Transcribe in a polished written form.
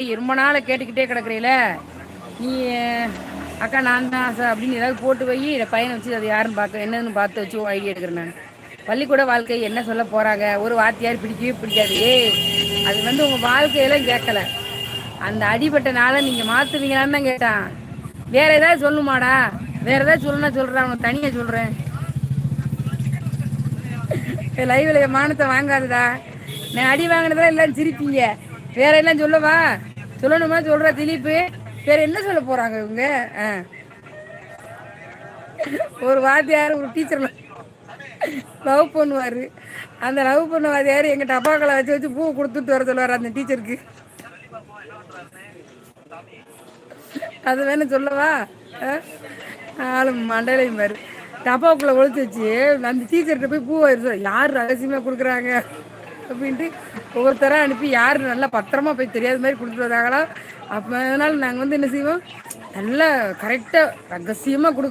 ரொம்ப நாள கேட்டுக்கிட்டே கிடக்குறீல நீ அக்கா நான் தான் சார் அப்படின்னு ஏதாவது போட்டு வை பையனை வச்சு அதை யாருன்னு பார்க்க என்னன்னு பார்த்து வச்சு ஐடியா எடுக்கிறேன் நான். பள்ளிக்கூட வாழ்க்கை என்ன சொல்ல போறாங்க, ஒரு வாத்தியார் பிடிக்கவே பிடிக்காது. அது வந்து உங்க வாழ்க்கையெல்லாம் கேட்கல, அந்த அடிபட்டனால நீங்க மாத்துவீங்களான்னு தான் கேட்டான். வேற ஏதாவது சொல்லுமாடா, வேற ஏதாவது சொல்லுன்னா சொல்றேன், அவனுக்கு தனியா சொல்றேன். லைவ்ல மானத்தை வாங்காதடா. நான் அடி வாங்கினதெல்லாம் எல்லாம் சிரிப்பீங்க. வேற எல்லாம் சொல்லவா, சொல்லணுமா சொல்ற திலீப்பு. வேற என்ன சொல்ல போறாங்க இவங்க. ஒரு வாத்தியார் ஒரு டீச்சர் லவ் பண்ணுவாரு. அந்த லவ் பண்ண வாத்தியார் எங்க டப்பாக்களை வச்சு வச்சு பூ கொடுத்துட்டு வர சொல்லுவார் அந்த டீச்சருக்கு. அது வேணா சொல்லவா. ஆளு மண்டலையும் பாரு, டப்பாக்குள்ள ஒழிச்சு வச்சு அந்த டீச்சர்கிட்ட போய் பூ வச்சு யார் ரகசியமா கொடுக்குறாங்க அப்படின்ட்டு ஒவ்வொருத்தரா அனுப்பி யார் நல்லா பத்திரமா போய் தெரியாத மாதிரி கொடுத்துட்டு வந்தாங்களா. அப்போ அதனால நாங்கள் வந்து என்ன செய்வோம், நல்லா கரெக்டாக ரகசியமாக கொடுக்குறோம்.